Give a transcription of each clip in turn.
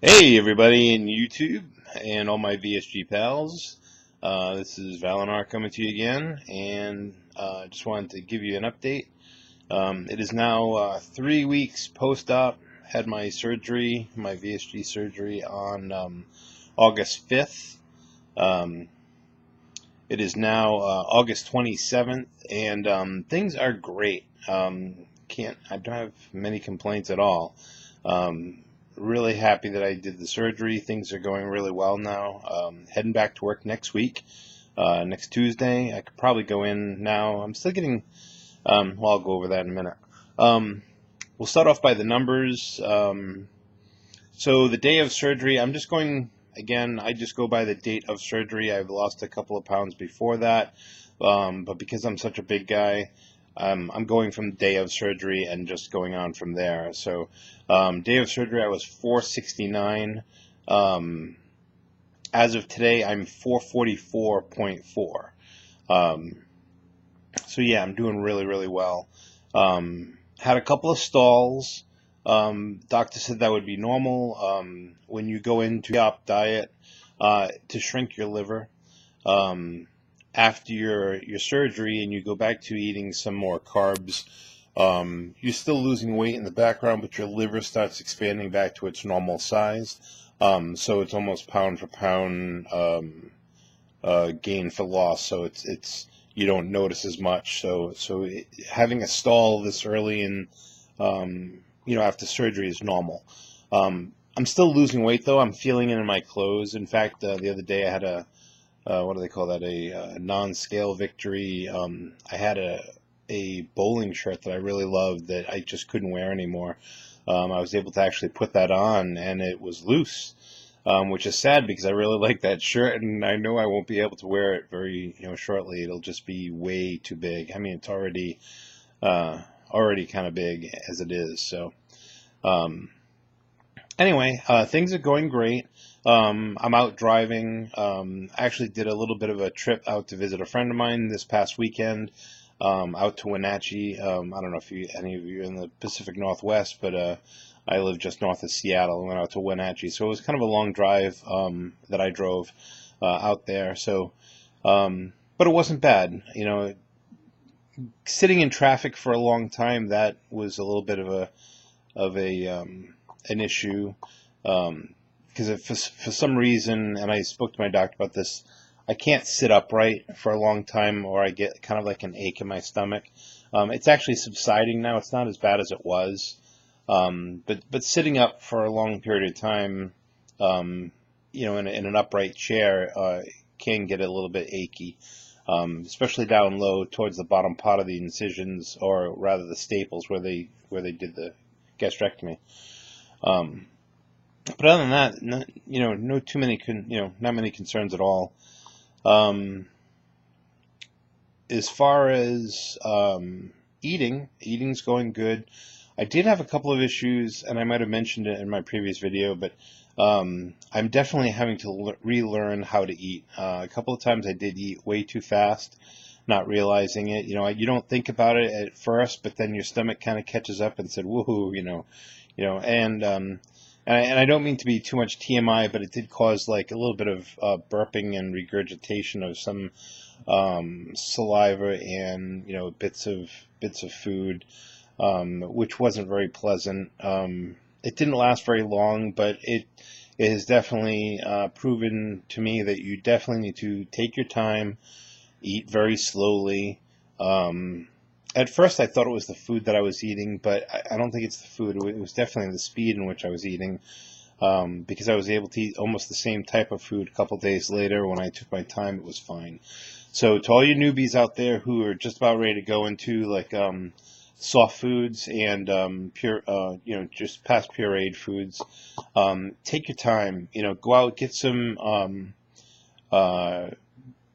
Hey everybody in YouTube and all my VSG pals. This is Valinar coming to you again, and just wanted to give you an update. It is now 3 weeks post-op. Had my surgery, my VSG surgery on August 5th. Um, it is now August 27th, and things are great. I don't have many complaints at all. Um, Really happy that I did the surgery. Things are going really well now. Heading back to work next week, next Tuesday. I could probably go in now. I'm still getting, well, I'll go over that in a minute. Um, we'll start off by the numbers. So the day of surgery, I'm just going, again, I just go by the date of surgery. I've lost a couple of pounds before that, but because I'm such a big guy, I'm going from the day of surgery and just going on from there. So day of surgery, I was 469. As of today, I'm 444.4. So yeah, I'm doing really, really well. Had a couple of stalls. Doctor said that would be normal when you go into the op diet to shrink your liver after your surgery, and you go back to eating some more carbs. You're still losing weight in the background, but your liver starts expanding back to its normal size. So it's almost pound for pound gain for loss. So it's you don't notice as much. Having a stall this early in after surgery is normal. I'm still losing weight though. I'm feeling it in my clothes. In fact, the other day I had a what do they call that? A non-scale victory. I had a bowling shirt that I really loved that I just couldn't wear anymore. I was able to actually put that on, and it was loose, which is sad because I really like that shirt, and I know I won't be able to wear it very shortly. It'll just be way too big. I mean, it's already kind of big as it is. So anyway, things are going great. I'm out driving. I actually did a little bit of a trip out to visit a friend of mine this past weekend, out to Wenatchee. I don't know if any of you are in the Pacific Northwest, but I live just north of Seattle. I went out to Wenatchee, so it was kind of a long drive that I drove out there. So, but it wasn't bad. Sitting in traffic for a long time, that was a little bit of a an issue. Because for some reason, and I spoke to my doctor about this, I can't sit upright for a long time, or I get kind of like an ache in my stomach. It's actually subsiding now. It's not as bad as it was, but sitting up for a long period of time, in an upright chair, can get a little bit achy, especially down low towards the bottom part of the incisions, or rather the staples where they did the gastrectomy. But other than that, no too many, not many concerns at all. As far as eating's going good. I did have a couple of issues, and I might have mentioned it in my previous video, but I'm definitely having to relearn how to eat. A couple of times I did eat way too fast, not realizing it. You don't think about it at first, but then your stomach kind of catches up and said, "Woohoo!" And I don't mean to be too much TMI, but it did cause like a little bit of burping and regurgitation of some saliva and bits of food, which wasn't very pleasant. It didn't last very long, but it has definitely proven to me that you definitely need to take your time, eat very slowly. At first, I thought it was the food that I was eating, but I don't think it's the food. It was definitely the speed in which I was eating, because I was able to eat almost the same type of food a couple days later. When I took my time, it was fine. So to all you newbies out there who are just about ready to go into like soft foods and pure, just past pureed foods, take your time. Go out, get some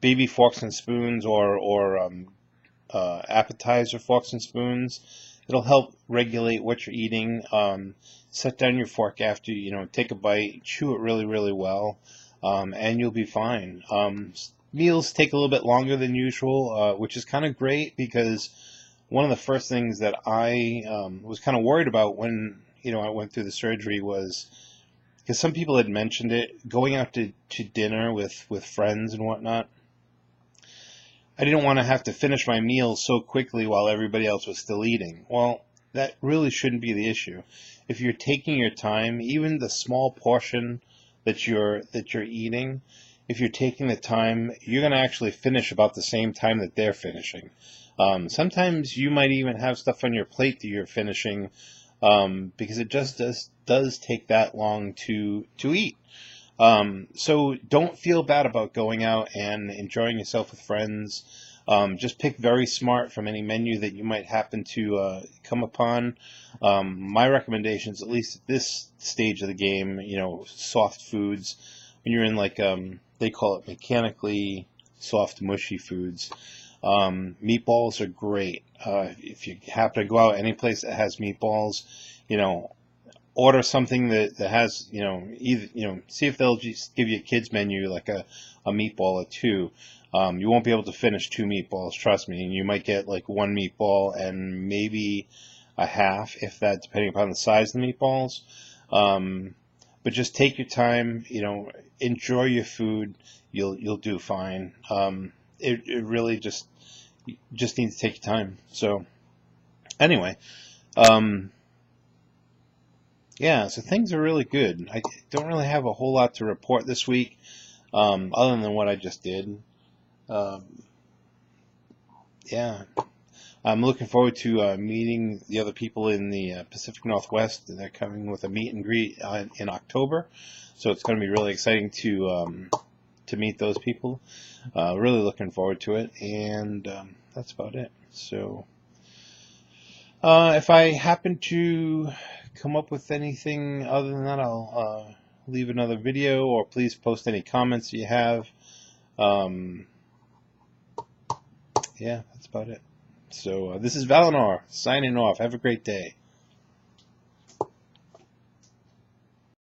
baby forks and spoons, or appetizer forks and spoons. It'll help regulate what you're eating. Set down your fork after take a bite, chew it really, really well, and you'll be fine. Meals take a little bit longer than usual, which is kind of great, because one of the first things that I was kind of worried about when I went through the surgery was because some people had mentioned it, going out to dinner with friends and whatnot. I didn't want to have to finish my meal so quickly while everybody else was still eating. Well, that really shouldn't be the issue. If you're taking your time, even the small portion that you're eating, if you're taking the time, you're going to actually finish about the same time that they're finishing. Sometimes you might even have stuff on your plate that you're finishing, because it just does take that long to eat. So don't feel bad about going out and enjoying yourself with friends. Just pick very smart from any menu that you might happen to come upon. My recommendations, at least at this stage of the game, soft foods. When you're in they call it mechanically soft, mushy foods. Meatballs are great. If you happen to go out any place that has meatballs, order something that has, see if they'll just give you a kids menu like a meatball or two. You won't be able to finish two meatballs, trust me. You might get like one meatball and maybe a half, if that, depending upon the size of the meatballs. But just take your time, enjoy your food. You'll do fine. It really just needs to take your time. So anyway, yeah, so things are really good. I don't really have a whole lot to report this week, other than what I just did. Yeah, I'm looking forward to meeting the other people in the Pacific Northwest. They're coming with a meet and greet in October, so it's going to be really exciting to meet those people. Really looking forward to it, and that's about it. So, if I happen to come up with anything other than that, I'll leave another video, or please post any comments you have. Yeah, that's about it. So this is Valinor signing off. Have a great day.